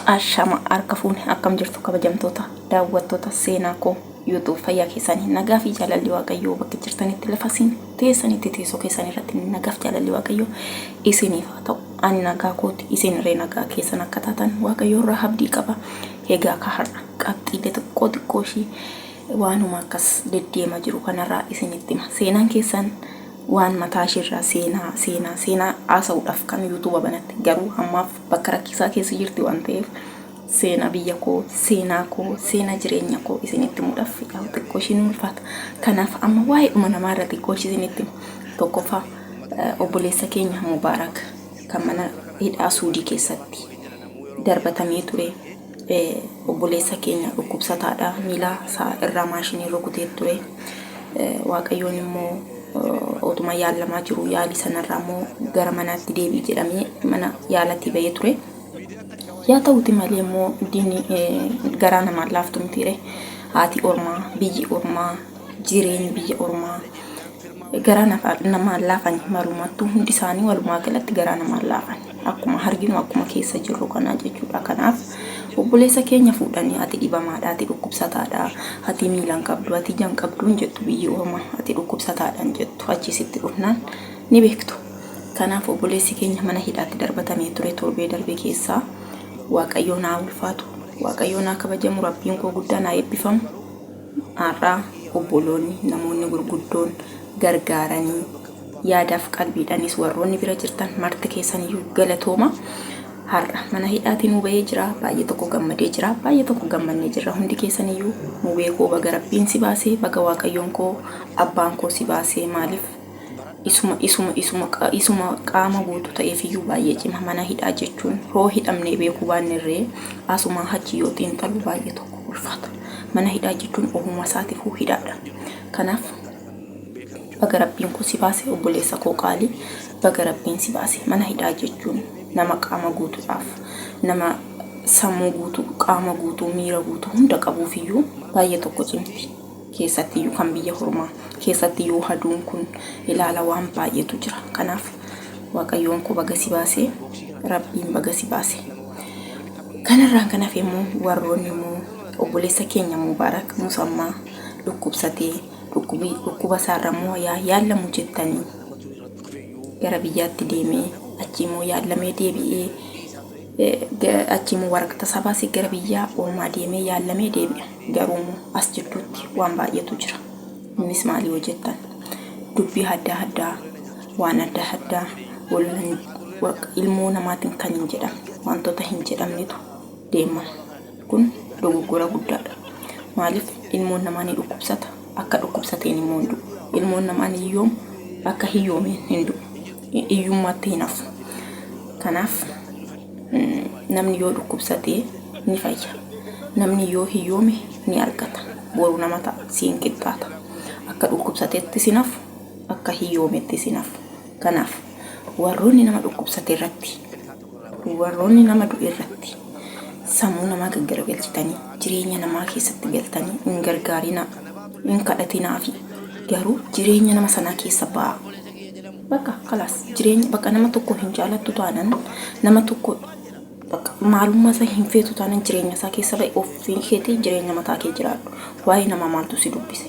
Ashama harka fuune akkam jirtu kabajamtoota daawwattoota seenaa koo YouTube fayyaa keessanii nagaa fi jaalalli waaqayyoo bakka jirtanitti lafa isin teessanitti teessoo keessan irratti nagaa fi jaalalli waaqayyoo isiniif haa ta'u. Ani nagaa kooti isin irree nagaa keessan akka taatan waaqayyoo irraa abdii qaba. Egaa ka har'a qabxiilee xiqqoo ishii waanuma akkas deddeemaa jiru kanarraa isinitti hima. Seenaan keessan waan mataa ishirraa seenaa haasa'uudhaaf kan YouTube banatti garuu ammaaf bakka rakkisaa keessa jirti waan ta'eef seenaa biyya koo, seenaa jireenya koo isinitti muudhaaf xiqqoo ishiin ulfaata. Kanaaf amma waa'ee dhuma namaa irra xiqqoo isinitti tokkoffaa obboleessa keenya Mubaarak kan mana hidhaa Suudii keessatti darbatamee ture. Obboleessa keenya dhukkubsataadha, miila isaa irraa maashinii rukutee ture. Waaqayyoon immoo otuma yaalamaa jiru yaali sanarraa immoo gara manaatti deebii jedhamee mana yaalatti bahee ture. Yaa ta'uuti malee immoo diinni garaa namaan laaftu mitiire. Haati ormaa, biyyi ormaa, jireenyi biyya ormaa garaa namaan laafan marumattuu hundi isaanii walumaa galatti garaa namaan laafan. Akkuma harginu akkuma keessa jirru kana jechuudha. Kanaaf obboleessa keenya fuudhanii ati dhibamaadha, ati dhukkubsataadha, ati miilaan qabdu, ati ijaan qabduun jettu biyyi ormaa, ati dhukkubsataadhaan jettu achisitti dhufnaan ni beektu. Kanaaf obboleessi keenya mana hidhaatti darbatamee ture torbee darbee keessaa. Waaqayyoon haa ulfaatu, waaqayyoon haa kabajamu, rabbiin koo guddaan haa eebbifamu. Har'aa obboloonni namoonni gurguddoon gargaaranii yaadaaf qalbiidhaanis warroonni bira jirtan marti keessaniyyuu galatooma. Har'a mana hidhaatiin nu bahee jira, baay'ee tokko gammadee jira, baay'ee tokko gammannee jira. Hundi keessaniyyuu nu beekoo baga rabbiin si baasee, baga waaqayyoon koo abbaan koo si baasee. Maaliif isuma qaama guutuu ta'eefiyyuu baay'ee cima. Mana hidhaa jechuun hoo hidhamnee beekuu baannirree asumaa hachi yoo xiinxalu baay'ee tokko ulfaata. Mana hidhaa jechuun ohuma isaatiifuu hidhaadha. Kanaaf baga rabbiin koo si baasee obboleessa koo qaalii, baga rabbiin si baasee. Mana hidhaa jechuun nama qaama guutuudhaaf, nama sammuu guutuu, qaama guutuu, miira guutuu hunda qabuufiyyuu baay'ee tokko cimti. Keessattiyyuu kan biyya ormaa keessattiyyuu haduun kun ilaala waan baay'eetu jira. Kanaaf waaqayyoon koo baga si baasee, rabbiin baga si baasee. Kanarraan kan hafe immoo warroonni immoo obboleessa keenya Mubaarak musammaa dhukkubsatee dhukkuba isaarra immoo yaalamu jettanii gara biyyaatti deemee achi immoo yaalamee deebi'ee achi immoo waraqata sabaasii gara biyyaa ormaa deemee yaalamee deebi'a. Garuu as jidduutti waan baay'eetu jira. Innis maali yoo jettan dubbii adda waan adda ilmoo namaatiin kan hin jedhamne wantoota hin jedhamnetu deema. Kun dogoggora guddaadha. Maaliif ilmoon namaa ni dhukkubsata, akka dhukkubsateen immoo hin du'u. Ilmoon namaa ni hiyyooma, akka hiyyoomeen hin du'u. Hiyyummaatti hin hafu. Kanaaf namni yoo dhukkubsatee ni fayya. Namni yoo hiyyoome ni argata. Boru nama ta'a siin qixxaata. Akka dhukkubsateetti sinaaf, akka hiyyoometti sinaaf. Kanaaf warroonni nama dhukkubsate irratti, warroonni nama du'e irratti sammuu namaa gaggaragalchitanii jireenya namaa keessatti galtanii hin gargaarina, hin kadhatinaafi garuu jireenya nama sanaa keessa ba'a. Bakka kalaas jireenya bakka nama tokko hin jaalattu taanan, nama tokko bakka maalummaa isaa hin feetu taanan jireenya isaa keessa ba'e ofii keetii jireenya mataa kee jiraadhu. Waa'ee namaa maaltu si dubbise?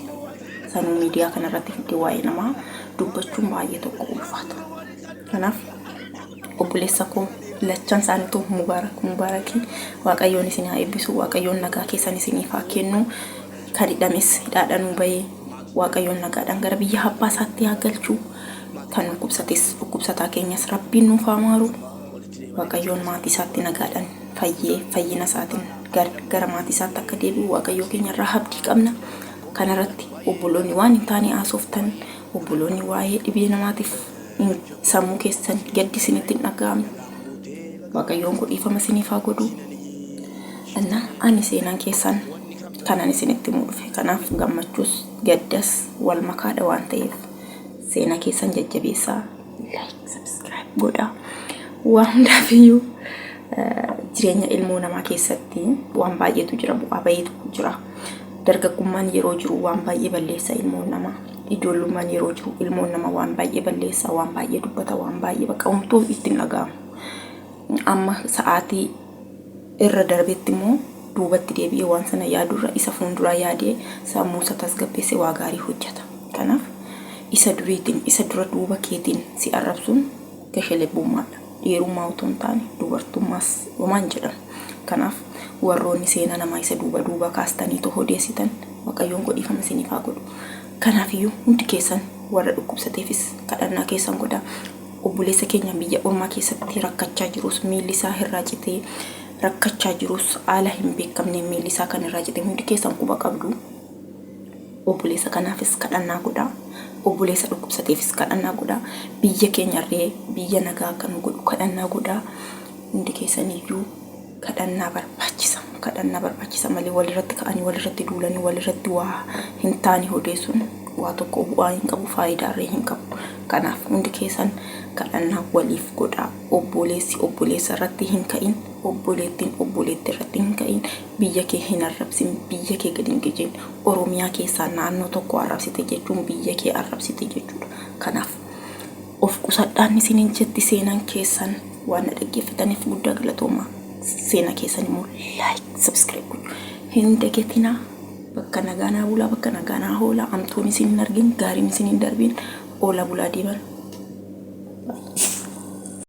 Sanuu miidiyaa kanarratti fidee waa'ee namaa dubbachuun baay'ee tokko ulfaata. Kanaaf obboleessa koo lachan isaaniitu Mubaarakii waaqayyoon isin haa eebbisu, waaqayyoon nagaa keessan isiniif haa kennu. Kan hidhames hidhaadhaan bahee waaqayyoon nagaadhaan gara biyya abbaa isaatti haa galchu. Kan dhukkubsataa keenyas rabbiin nuuf haa maaru. Waaqayyoon maatii isaatti nagaadhaan fayyina isaatiin gara maatii isaatti akka deebi'u waaqayyoo keenya irraa abdii qabna. Kanarratti obboloonni waan hin taane haasoftan, obboloonni waa'ee dhibee namaatiif sammuu keessan gaddi isinitti hin dhaga'amne. Waaqayyoon koo dhiifama isiniif haa godhu. Ani seenaan keessan kanan isinitti dhufe. Kanaaf gammachuus gaddas wal makaadha waan ta'eef seenaa keessan jajjabeessaa, like, subscribe godhaa. Waan hundaafiyyuu jireenya ilmoo namaa keessatti waan baay'eetu jira, bu'aa baay'eetu jira. Dargaggummaan yeroo jiru waan baay'ee balleessa ilmoo namaa. Ijoollummaan yeroo jiru ilmoo namaa waan baay'ee balleessa, waan baay'ee dubbata, waan baay'ee bakka umtuu ittiin dhaga'amu. Amma sa'aatii irra darbetti immoo duubatti deebi'ee waan sana yaadurra isa fuulduraa yaadee sammuu isaa tasgabbeessee waa gaarii hojjeta. Kanaaf isa duriitiin isa dura duuba keetiin si arrabsuun gashalebummaadha. Dhiirummaa utuu hin taane dubartummaas waan jedhamu. Kanaaf warroonni seenaa namaa isa duuba kaastanii odeessitan Waaqayyoon godhiifama isiniif haa godhu. Kanaafiyyuu hundi keessan warra dhukkubsateefis kadhannaa keessan godhaa. Obboleessa keenya biyya ormaa keessatti rakkachaa jirus miilli isaa irraa citee rakkachaa jirus haala hin beekamne miilli isaa kan irraa citee hundi keessan quba qabdu. Obboleessa kanaafis kadhannaa godhaa. Obboleessa dhukkubsateefis kadhannaa godhaa. Biyya keenyarree biyya nagaa akka nu godhu kadhannaa godhaa. Hundi keessaniyyuu kadhannaa barbaachisa malee walirratti ka'anii walirratti duulanii walirratti waa hin taane odeessuun waa tokko bu'aa hin qabu, faayidaarree hin qabu. Kanaaf hundi keessan kadhannaa waliif godhaa. Obboleessi obboleessa irratti hin ka'in, obboleettiin obboleetti irratti hin ka'in. Biyya kee hin arrabsin, biyya kee gadi hin qicin. Oromiyaa keessaa naannoo tokko arrabsite jechuun biyya kee arrabsite jechuudha. Kanaaf of qusadhaan isiniin jetti seenaan keessan waan dhaggeeffataniif guddaa galatoomaa. Seenaa keessan immoo like, subscribe godhu. Hin dagatinaa. Bakka nagaanaa bulaa, bakka nagaanaa hoolaa. Amtuun isin hin argin, gaariin isin hin darbin. Oola bulaa deeman.